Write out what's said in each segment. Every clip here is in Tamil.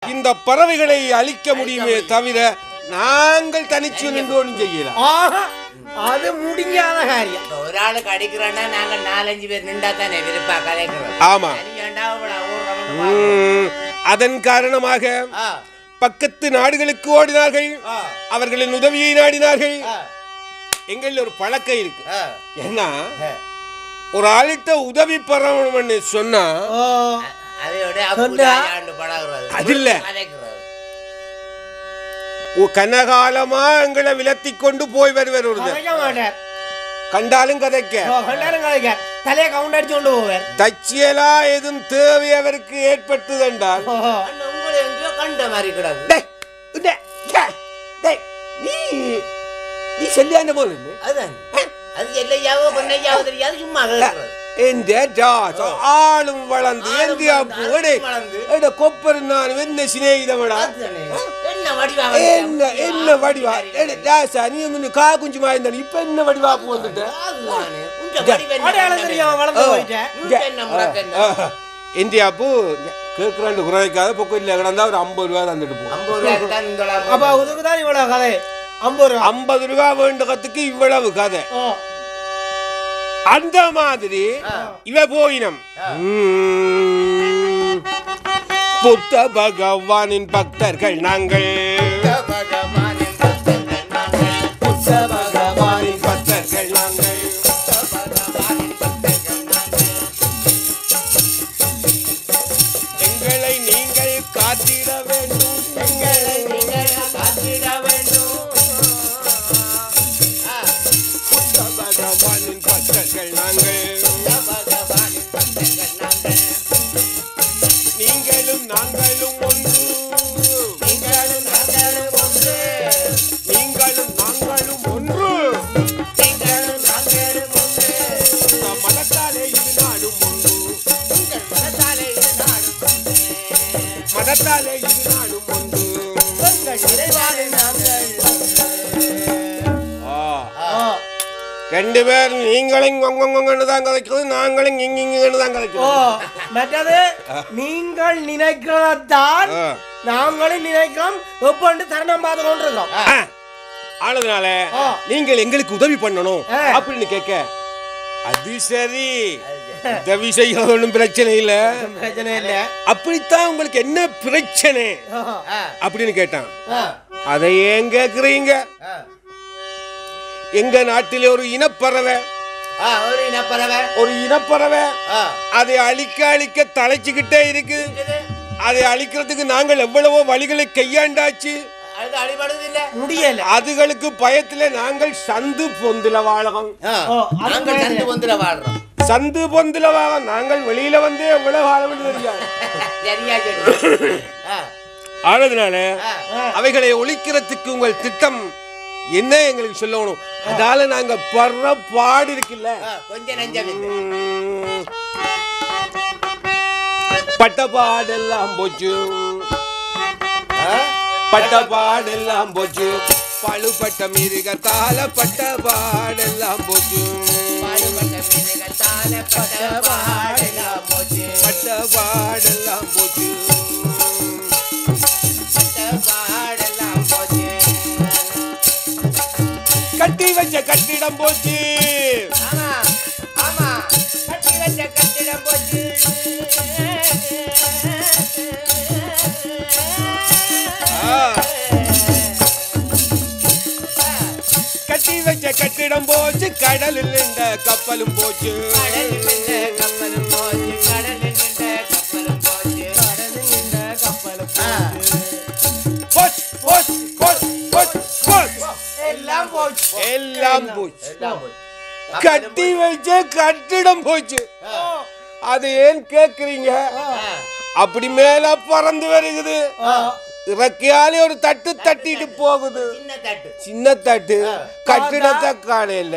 இந்த பறவைகளை அழிக்க முடியுமே தவிர நாங்கள் தனிச்சு நின்று ஒன்றும் செய்யலாம். அது முடியாத காரியம். ஒரு ஆளுக்கு அடிக்கிறோன்னா நாங்க 4-5 பேர் நின்றா தானே விருப்பா கலைக்கிறோம். ஆமா. அதன் காரணமாக பக்கத்து நாடுகளுக்கு ஓடினார்கள். அவர்களின் உதவியை நாடினார்கள். எங்கள் ஒரு பழக்கம் இருக்கு. என்ன ஒரு ஆளுட்ட உதவி பெறணும்னு சொன்னா அது இல்ல கனகாலமா எங்களை விலத்தி கொண்டு போய் வருவார். ஒரு கண்டாலும் கதைக்க தலையை கவுண்ட் அடிச்சு கொண்டு போவார். தச்சியலா எதுவும் தேவை அவருக்கு ஏற்பட்டது என்றால் கண்ட மாதிரி கிடக்கு. நீ செல்லியான போல அது எல்லையாவோ பொன்னையாவோ தெரியாது சும்மா ஆளும் வளர்ந்து கொப்பரு நான் என்ன சிநேகிதமடா என்ன வடிவா நீ கா குஞ்சுமா இருந்த இப்ப என்ன வடிவாப்பு வந்துட்ட இந்தியாப்பு கேட்கிறாண்டு குறைக்காத பொக்கு இல்ல கிடந்தா ஒரு 50 ரூபா தந்துட்டு போ. 50 ரூபா வேண்டகத்துக்கு இவ்வளவு கதை. அந்த மாதிரி இவ போயினம். புத்த பகவானின் பக்தர்கள் நாங்கள். புத்த பகவானின் பக்தர்கள் நாங்கள். எங்களை நீங்கள் காத்திட வேண்டும். எங்களை நீங்கள் காத்திட வேண்டும். புத்த பகவானின் பக்தர்கள் நாங்கள். நீங்களும் நாங்களும் ஒன்று. நீங்களும் நாங்களும் ஒன்று. நீங்களும் நாங்களும் ஒன்று. நீங்களும் நாங்களும் ஒன்று. மதத்தாலே இது நாடும் ஒன்று. உங்கள் மதத்தாலே இது நாடும் ஒன்று. மதத்தாலே இது நாடும் ஒன்று. உங்கள் இறைவாலே நாங்கள் ரெண்டு பேர் நீங்களும் தான் கதைக்கிறது, நாங்களும் இங்கிங்கன்னு தான் கதைக்கிறோம். மற்றது நீங்கள் நினைக்கிறதான் நாங்களும் நினைக்கிறோம். ஒப்பண்டு தருணம் பார்த்து கொண்டிருக்கோம். ஆனதுனால நீங்கள் எங்களுக்கு உதவி பண்ணணும் அப்படின்னு கேட்க, அது சரி உதவி செய்ய ஒன்றும் பிரச்சனை இல்ல. அப்படித்தான் உங்களுக்கு என்ன பிரச்சனை அப்படின்னு கேட்டான். அதை ஏன் கேக்குறீங்க? எங்க நாட்டிலே ஒரு இனப்பறவை அதை அழிக்க அழிக்க தலைச்சுக்கிட்டே இருக்கு. அதை அழிக்கிறதுக்கு நாங்கள் எவ்வளவோ வழிகளை கையாண்டாச்சு, முடியல. அதுகளுக்கு பயத்துல நாங்கள் சந்து பொந்துல வாழறோம். சந்து பொந்துல வாழ நாங்கள் வெளியில வந்து எவ்வளவு வாழ தெரியாது. ஆனதுனால அவைகளை ஒழிக்கிறதுக்கு உங்கள் திட்டம் என்ன எங்களுக்கு சொல்லணும். அதால நாங்க படுற பாடு இருக்குல்ல, பட்ட பாடெல்லாம் போச்சு. பட்ட பாடெல்லாம் போச்சு. பழுப்பட்ட மிருகத்தால பட்ட பாடெல்லாம் போச்சு. பட்ட பாடெல்லாம் போச்சு. கட்டி வச்ச கட்டிடம் போச்சு. கட்டி வச்ச கட்டிடம் போச்சு. கட்டி வச்ச கட்டிடம் போச்சு. கடலில் நின்ற கப்பலும் போச்சு. எல்லாம் போச்சு. கட்டி வச்ச கட்டிடம் போச்சு. அது ஏன் கேக்குறீங்க? அப்படி மேல பறந்து வருகுது. இறக்கையாலே ஒரு தட்டு தட்டிட்டு போகுது. சின்ன தட்டு கட்டிடத்தை காணல.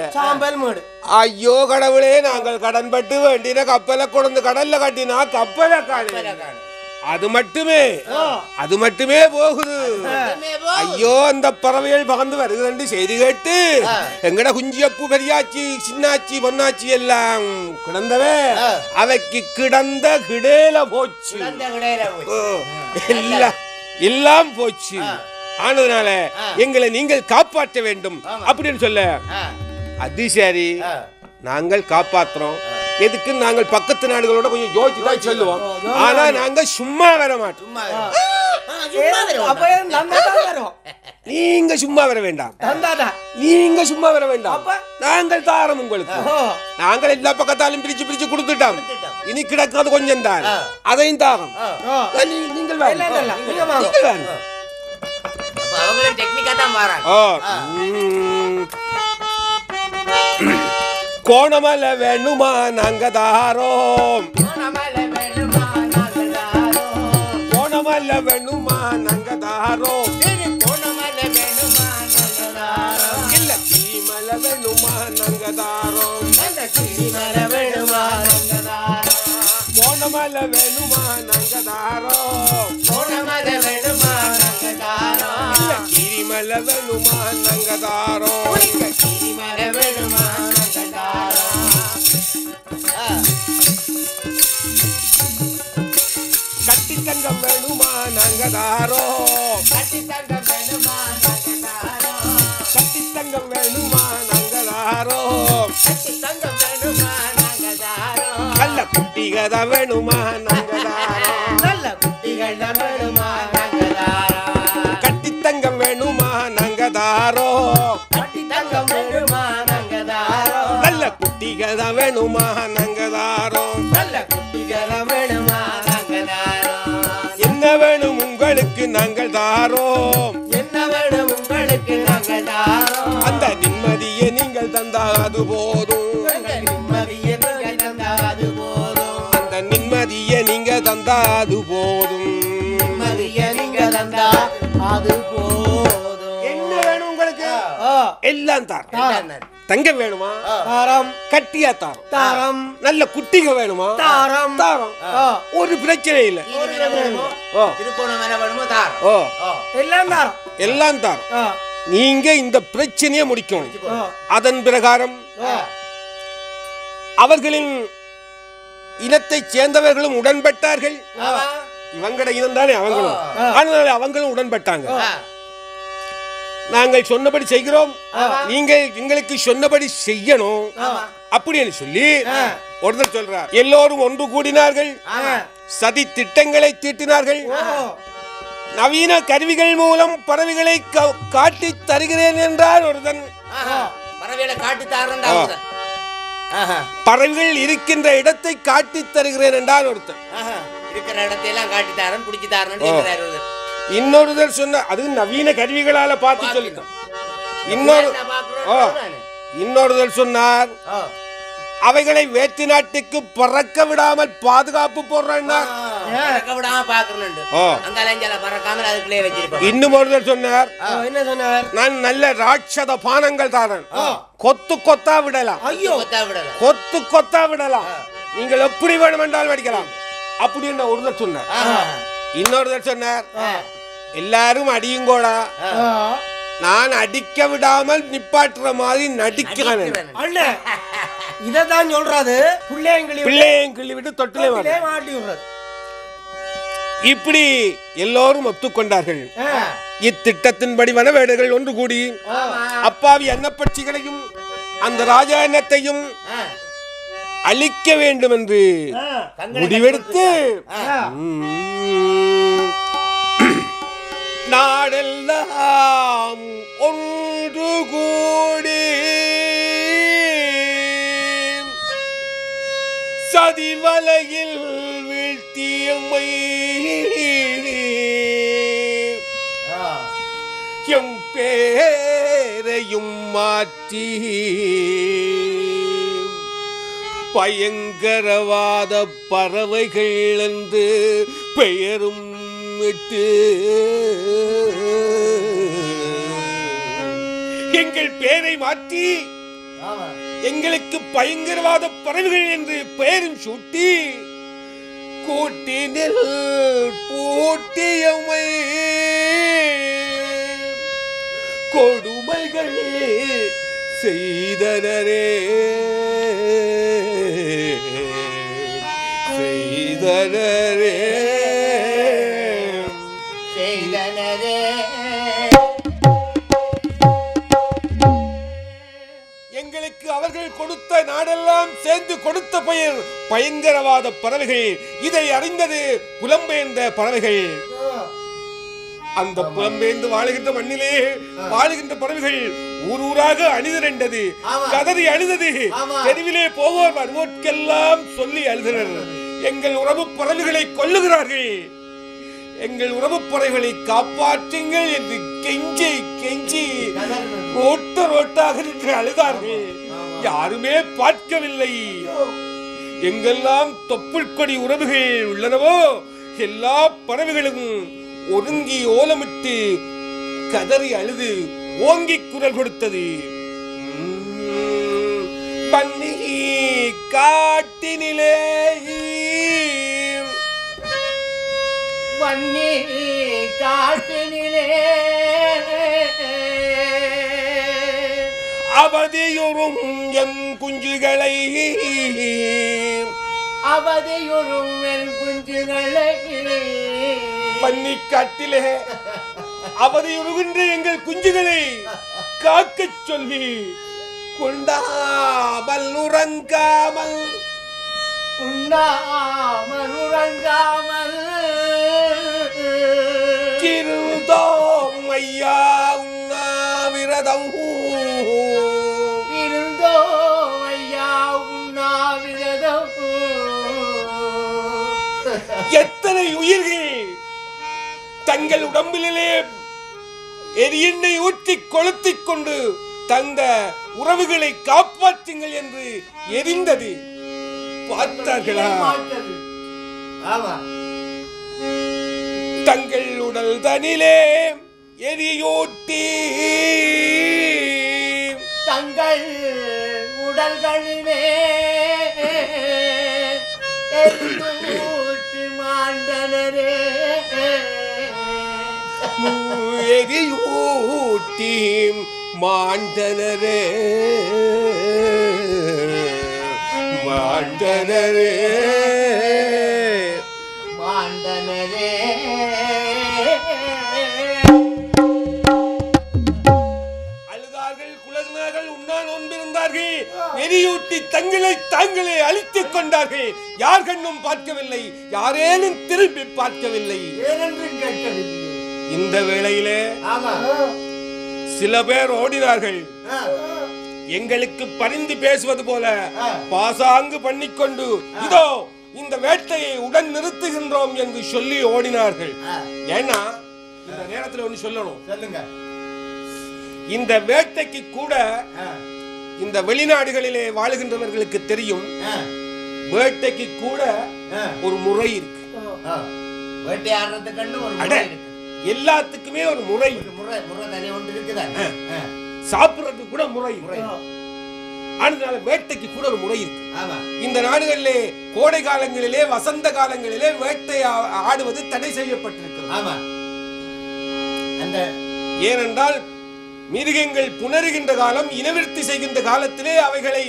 ஐயோ கடவுளே, நாங்கள் கடன்பட்டு வேண்டின கப்பலை கொண்டு கடல்ல கட்டினா கப்பலை காணல. அது மட்டுமே போகுது. ஐயோ, அந்த பறவைகள் பறந்து வருகிறது செய்தி கேட்டு எங்கட குஞ்சியப்பு பெரியாச்சி சின்னாச்சி பொன்னாச்சி எல்லாம் கிடந்தவே அவைக்கு கிடந்த கிடேல போச்சு. எல்லாம் போச்சு. ஆனதுனால எங்களை நீங்கள் காப்பாற்ற வேண்டும் அப்படின்னு சொல்ல, அது சரி நாங்கள் காப்பாத்துறோம், எதுக்கு நாங்கள் பக்கத்து நாடுகளோட கொஞ்சம் யோசிச்சு தான் சொல்லுவோம். ஆனா நாங்க சும்மா வர மாட்டோம். நீங்க சும்மா வர வேண்டாம், நீங்க சும்மா வர வேண்டாம், நாங்கள் தாரம் உங்களுக்கு. நாங்கள் எல்லா பக்கத்தாலும் பிரிச்சு பிரிச்சு கொடுத்துட்டோம், இனி கிடக்கிறது கொஞ்சம் தான், அதையும் தாரம். நீங்கள் கோணமல்ல வேணுமா நாங்க தாரோம், கோணமல்ல வேணுமா நாங்க தாரோம், இல்ல தீமல வேணுமா நாங்க தாரோம், கோணமல்ல வேணுமா நாங்க தாரோம், இல்ல கிரிமல வேணுமா நாங்க தாரோம், கட்டி தங்கம் வேணுமா நாங்க தாரோம், கட்டி தங்கம் வேணுமா நாங்க தாரோம், நல்ல குட்டிகத வேணுமா நாங்க தாரோம், கட்டி தங்கம் வேணுமா நாங்க தாரோம், நல்ல குட்டிகத வேணுமா நாங்க தாரோம், என்ன வேணும் உங்களுக்கு நாங்கள் தாரோம், அந்த நிம்மதியை நீங்கள் தந்தா அது போதும், அந்த நிம்மதியை நீங்க தந்தா அது போதும், என்ன வேணும் உங்களுக்கு எல்லாம் தாரம். தங்கம் வேணுமா தாரம், கட்டியா தாரம், நல்ல குட்டிக வேணுமா தாரம், ஒரு பிரச்சனை இல்ல, எல்லாம் தாரம். நீங்க இந்த பிரச்சனையை முடிக்கணும். அதன் பிரகாரம் அவர்களின் இனத்தை சேர்ந்தவர்களும் உடன்பட்டார்கள். இவங்கட இனம் தானே அவங்களும், அதனால அவங்களும் உடன்பட்டாங்க. நாங்கள் சொன்னபடி செய்கிறோம், நீங்கள் எங்களுக்கு சொன்னபடி செய்யணும் அப்படின்னு சொல்லி ஒருத்தர் சொல்றார். எல்லோரும் ஒன்று கூடினார்கள், சதி திட்டங்களை தீட்டினார்கள். நவீன கருவிகள் மூலம் பறவைகளை காட்டி தருகிறேன் என்றார் ஒருத்தன். பறவைகள் இருக்கின்ற இடத்தை காட்டி தருகிறேன் என்றால் ஒருத்தன். இன்னொருத்தர் சொன்ன அது நவீன கருவிகளால பார்த்து சொல்லிட்டோம். இன்னொருத்தர் சொன்னார் அவைகளை வேற்று நாட்டுக்கு பறக்க விடாமல் பாதுகாப்பு போடுறேன். இன்னும் ஒருத்தர் சொன்னார் நான் நல்ல ராட்சத பானங்கள் தாரன், கொத்து கொத்தா விடலாம், கொத்து கொத்தா விடலாம், நீங்கள் எப்படி வேணும் என்றால் வடிக்கலாம் அப்படின்னு ஒருத்தர் சொன்னார். இன்னொருத்தர் சொன்னார் எல்லாரும் அடியுங்கோடா, நான் அடிக்க விடாமல் நிப்பாட்டுற மாதிரி நடிக்கிறேன். இததான் சொல்றது, பிள்ளையும் கிள்ளி விட்டு தொட்டிலே மாட்டி விடுறது. இப்படி எல்லோரும் ஒத்துக்கொண்டார்கள். இத்திட்டத்தின்படி வனவேடர்கள் ஒன்று கூடி அப்பாவி அன்னப்பட்சிகளையும் அந்த ராஜா எண்ணத்தையும் அழிக்க வேண்டும் என்று முடிவெடுத்து நாடெல்லாம் ஒன்று கூடி சதிவலையில் வீழ்த்தியம்மை எம் பேரையும் மாற்றி பயங்கரவாத பறவைகள் என்று பெயரும் விட்டு எங்கள் பேரை மாற்றி எங்களுக்கு பயங்கரவாத பறவைகள் என்று பெயரும் சூட்டி கூட்டினில் பூட்டியமை கொடுமைகள் செய்தனரே செய்தனரே செய்தனரே. எங்களுக்கு அவர்கள் கொடுத்த நாடெல்லாம் சேர்ந்து கொடுத்த பெயர் பயங்கரவாத பறவைகள். இதை அறிந்தது புலம்பெயர்ந்த பறவைகள். அந்த புலம்பெயர்ந்து வாழுகின்ற மண்ணிலே வாழுகின்ற பறவைகள் ஊர் ஊராக அழுதிரண்டது, கதறி அழுதது. தெருவிலே போவோர் வருவோர்க்கெல்லாம் சொல்லி அழுதனர், எங்கள் உறவு பறவைகளை கொல்லுகிறார்கள், எங்கள் உறவு பறவைகளை காப்பாற்றுங்கள் என்று கெஞ்சி கெஞ்சி ரோட்டாக நின்று அழுதார்கள். யாருமே பார்க்கவில்லை. எங்கெல்லாம் தொப்புள் கொடி உறவுகள் உள்ளனவோ எல்லா பறவைகளும் ஒருங்கி ஓலமிட்டு கதறி அழுது ஓங்கி குரல் கொடுத்தது. பன்னி காட்டினிலே வன்னி காட்டினிலே அவதியுறும் எம் குஞ்சுகளை அவதியுறும் என் குஞ்சுகளை பன்னி காட்டிலே அவதியுறுகின்ற எங்கள் குஞ்சுகளை காக்கச் சொல்லி கொண்டாமல் உறங்காமல் உண்ணாமல் உறங்காமல் இருந்தோம் ஐயா உண்ணாவிரதம் இருந்தோம் ஐயா உண்ணாவிரதம். எத்தனை உயிர்கள் தங்கள் உடம்பிலே எரியெண்ணெய் ஊற்றி கொளுத்திக் கொண்டு தங்க உறவுகளை காப்பாற்றுங்கள் என்று எரிந்தது. பார்த்தார்களா? தங்கள் உடல் தனிலே எரியூட்டி தங்கள் உடல்களிலே எரியூட்டி மாண்டனரே. எரியூட்டி மாண்டனரே மாண்டனரே மாண்டனரே. அழுதார்கள், குலகினார்கள், உண்ணா நோன்பிருந்தார்கள், எரியூட்டி தங்களை தாங்களே அழித்துக் கொண்டார்கள். யார் கண்ணும் பார்க்கவில்லை, யாரேனும் திரும்பி பார்க்கவில்லை. ஏனென்றும் கேட்கவில்லை. இந்த வேளையிலே சில பேர் ஓடினார்கள். எங்களுக்கு பரிந்து பேசுவது போல பாசாங்கு பண்ணிக்கொண்டு இதோ இந்த வேட்டையை உடன் நிறுத்துகின்றோம் என்று சொல்லி ஓடினார்கள். ஏன்னா இந்த நேரத்தில் ஒன்று சொல்லணும். சொல்லுங்க. இந்த வேட்டைக்கு கூட இந்த வெளிநாடுகளிலே வாழுகின்றவர்களுக்கு தெரியும், வேட்டைக்கு கூட ஒரு முறை இருக்கு. வேட்டையாடுறதுக்கு ஒரு முறை இருக்கு. எல்லாத்துக்குமே ஒரு முறை முறை தனி ஒன்று இருக்குதா? சாப்பிடுறதுக்கு கூட முறை. அதனால வேட்டைக்கு கூட ஒரு முறை இருக்கு. இந்த நாடுகளிலே கோடை காலங்களிலே வசந்த காலங்களிலே வேட்டை ஆடுவது தடை செய்யப்பட்டிருக்கிறது. ஏனென்றால் மிருகங்கள் புணருகின்ற காலம், இனவிருத்தி செய்கின்ற காலத்திலே அவைகளை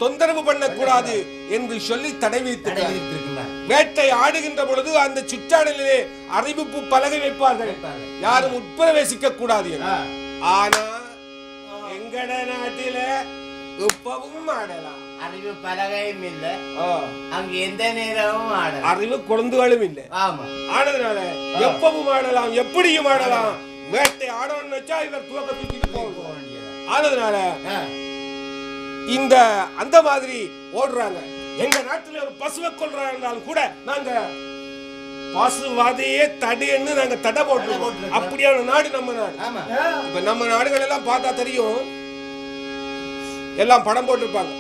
தொந்தரவு பண்ணக்கூடாது என்று சொல்லி தடை விதித்திருக்கிறார். வேட்டை ஆடுகின்ற பொழுது அந்த சுற்றாடலிலே அறிவிப்பு பலகை வைப்பார்கள், யாரும் உட்பிரவேசிக்க கூடாது. ஆனா எங்கட நாட்டில இப்பவும் ஆடலாம். அறிவு பலகையும் இல்ல, அங்க எந்த நேரமும் ஆடலாம். அறிவு குழந்தைகளும் இல்ல. ஆனதுனால எப்பவும் ஆடலாம், எப்படியும் ஆடலாம். வேட்டை ஆடணும்னு வச்சா இவர் துவக்க தூக்கிட்டு போக வேண்டியது. ஆனதுனால இந்த அந்த மாதிரி ஓடுறாங்க. எங்க நாட்டுல ஒரு பசுவை கொள்றாங்கனாலும் கூட நாங்க பசுவாதையே தடைன்னு நாங்க தடை போட்டுருக்கோம். அப்படியான நாடு நம்ம நாடு. இப்ப நம்ம நாடுகள் எல்லாம் பார்த்தா தெரியும், எல்லாம் படம் போட்டிருப்பாங்க.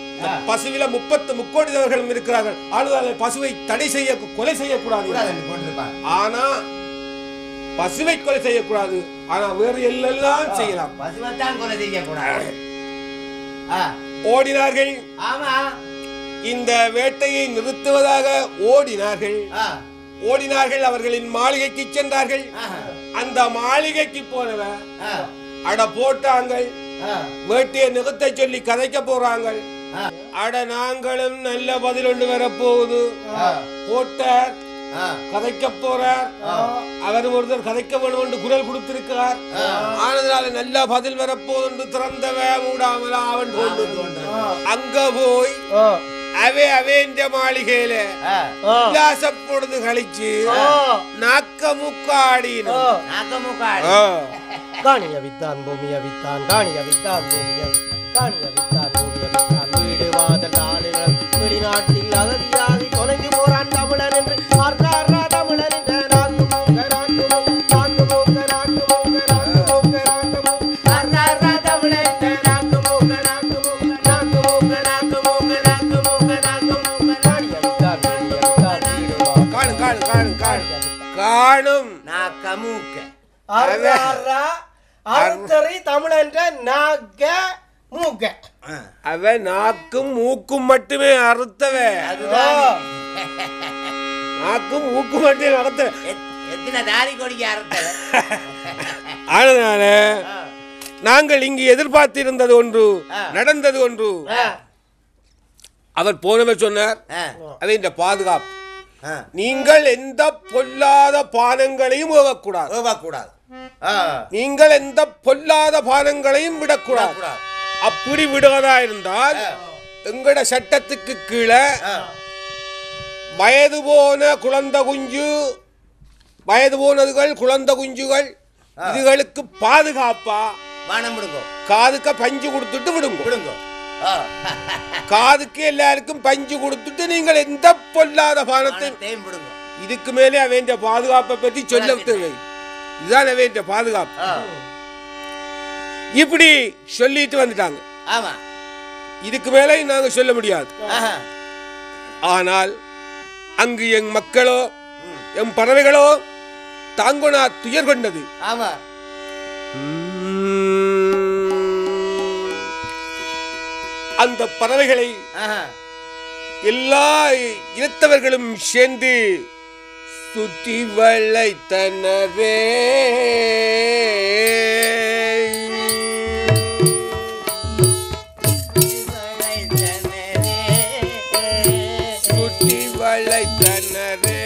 பசுவில 30 முக்கோடிதவர்களும் இருக்கிறார்கள். ஆனால் பசுவை தடை செய்ய கொலை செய்யக்கூடாது. ஆனா பசுவை கொலை செய்யக்கூடாது, ஆனா வேறு எல்லாம் செய்யலாம். பசுவைத்தான் கொலை செய்யக்கூடாது. ஓடினார்கள். இந்த வேட்டையை நிறுத்துவதாக ஓடினார்கள். ஓடினார்கள், அவர்களின் மாளிகைக்கு சென்றார்கள். அந்த மாளிகைக்கு போனவன் அட போட்டாங்க, வேட்டையை நிறுத்த சொல்லி கதைக்க போறாங்க. அட நாங்களும் நல்ல பதில் ஒன்று வரப்போகுது. போட்டார் கதைக்க போறார். அவர் ஒருத்தர் கதைக்க வேணும் என்று குரல் கொடுத்திருக்கிறார். ஆனதுனால நல்லா பதில் வரப்போது திறந்தவ மூடாமல அவன் அங்க போய் அவேந்த மாளிகையில உல்லாசப்பொழுது கழிச்சு நாக்க முக்காடின காணிய வித்தான் பூமிய வித்தான் காணிய வித்தான் பூமிய காணிய வித்தான் பூமிய வித்தான் வீடு வாதல் ஆளுநர் வெளிநாட்டில் அகதியாகி தொலைந்து போறான் தமிழன் என்று ஆர்காரா தமிழன் என்ற நாக்கு மூக்க நாக்கு மூக்க நாக்கு மூக்க நாக்கு மூக்க நாக்கு மூக்க நாக்கு மூக்க ஆர்காரா தமிழன் என்ற நாக்கு மூக்க நாக்கு மூக்க நாக்கு மூக்க நாக்கு மூக்க நாக்கு மூக்க நாக்கு மூக்க காணிய வித்தான் பூமிய வித்தான் வீடு காணும் காணும் காணும் காணும் காணும் நாக்க மூக்க ஆர்காரா அறுத்தறி தமிழன்ற நாக்க மூக்க அவன் நாக்கும் மூக்கும் மட்டுமே அறுத்தவன். நாக்கும் மூக்கும் மட்டுமே அறுத்தவன். எத்தனை தாரி கொடிக்க அறுத்தவன். அதனால நாங்கள் இங்கு எதிர்பார்த்திருந்தது ஒன்று, நடந்தது ஒன்று. அவர் போனவர் சொன்னார், அது இந்த பாதுகாப்பு. நீங்கள் எந்த பொல்லாத பானங்களையும் ஏவக்கூடாது. நீங்கள் எந்த பொல்லாத பானங்களையும் விடக்கூடாது. அப்படி விடுவதா இருந்தால் எங்கட சட்டத்துக்கு கீழே வயது போன குழந்தை குஞ்சு, வயது போனதுகள் குழந்தை குஞ்சுகள் இதுகளுக்கு பாதுகாப்பா காதுக்கு பஞ்சு கொடுத்துட்டு விடுங்க. காதுக்கு எல்லாருக்கும் பஞ்சு கொடுத்துட்டு நீங்கள் எந்த பொல்லாத பானத்தையும் விடுங்க. இதுக்கு மேலே அவன் பாதுகாப்பை பற்றி சொல்ல தேவை. இதுதான் அவன் பாதுகாப்பு. இப்படி சொல்லிட்டு வந்துட்டாங்க. இதுக்கு மேலே நாங்க சொல்ல முடியாது. ஆனால் அங்கு என் மக்களோ என் பறவைகளோ தாங்கோனா துயர் கொண்டது. அந்த பறவைகளை எல்லா இனத்தவர்களும் சேர்ந்து சுற்றி வளைத்தனவே. சுற்றி வளைத்தனவே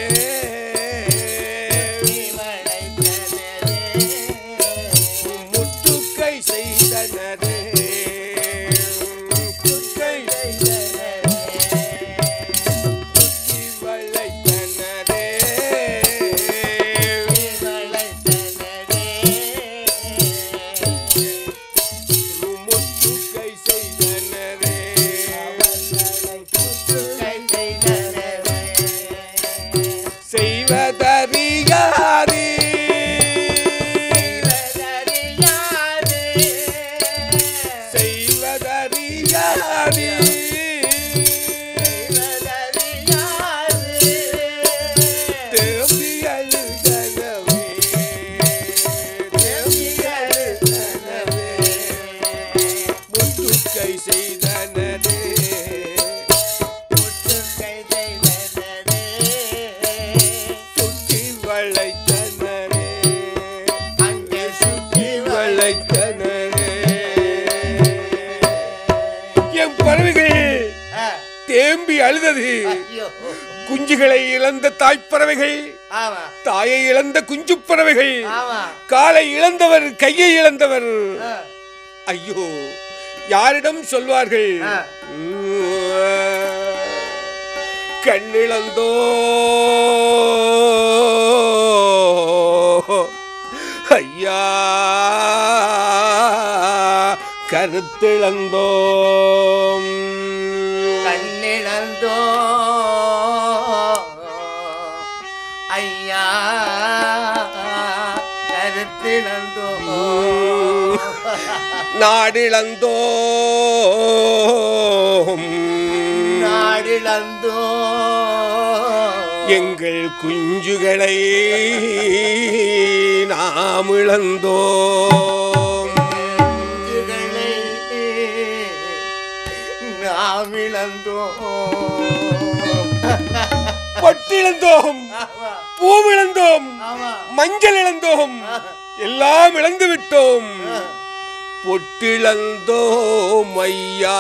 முட்டுக்கை செய்தனரே. தேம்பி அழுதது. குஞ்சுகளை இழந்த தாய்ப்பறவைகள், தாயை இழந்த குஞ்சு பறவைகள், காலை இழந்தவர், கையை இழந்தவர். ஐயோ, யாரிடம் சொல்வார்கள்? கண்ணிழந்தோ ஐயா, கருத்திழந்தோம், கண்ணிழந்தோ ஐயா, கருத்திழந்தோ, நாடிழந்தோம், நாடிழந்தோ எங்கள் குஞ்சுகளை நாம் இழந்தோம், நாம் இழந்தோம், பொட்டிழந்தோம், பூவிழந்தோம், மஞ்சள் இழந்தோம், எல்லாம் இழந்து விட்டோம். பொட்டிழந்தோம் ஐயா,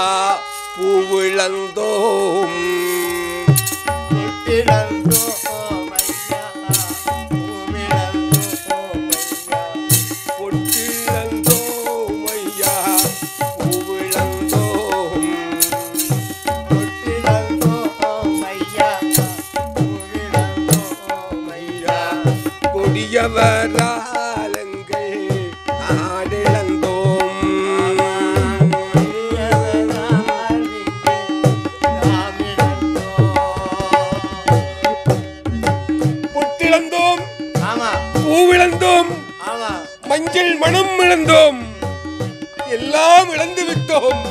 பூவிழந்தோம், பொட்டிழந்தோம் ஐயா. காலங்கள் நாடிழந்தோம். புட்டிழந்தோம், பூவிழந்தோம், மஞ்சள் மனம் இழந்தோம், எல்லாம் இழந்து விட்டோம்.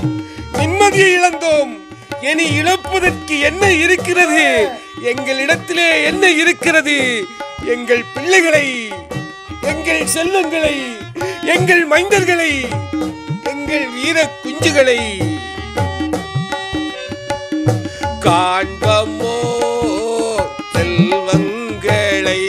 நிம்மதியை இழந்தோம். இனி இழப்பதற்கு என்ன இருக்கிறது? எங்களிடத்திலே என்ன இருக்கிறது? எங்கள் பிள்ளைகளை, எங்கள் செல்வங்களை, எங்கள் மைந்தர்களை, எங்கள் வீர குஞ்சுகளை காண்பமோ செல்வங்களை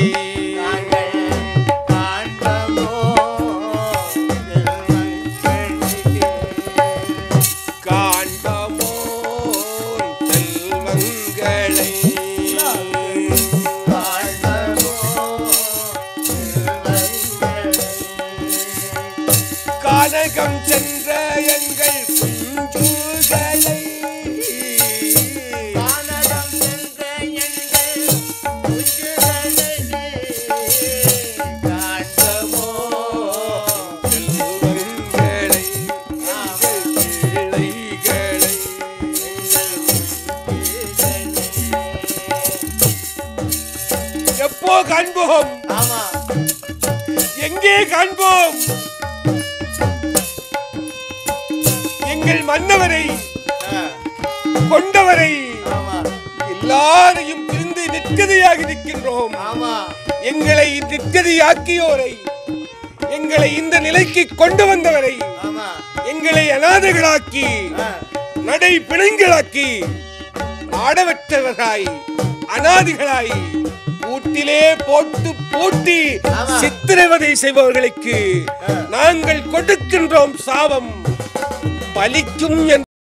கானகம் சென்ற எங்கள் குஞ்சுகளை எப்போ காண்போம்? எங்கே காண்போம்? எங்கள் மன்னவரை, கொண்டவரை, எல்லாரையும் பிரிந்து நிற்கதியாக நிற்கின்றோம். எங்களை நிற்கதியாக்கியோரை, எங்களை இந்த நிலைக்கு கொண்டு வந்தவரை, எங்களை அநாதைகளாக்கி, நடை பிணைங்களாக்கி, ஆடவற்றவராய், அநாதிகளாய் பூட்டிலே போட்டு பூட்டி சித்திரவதை செய்பவர்களுக்கு நாங்கள் கொடுக்கின்றோம் சாபம் பலிக்கும்.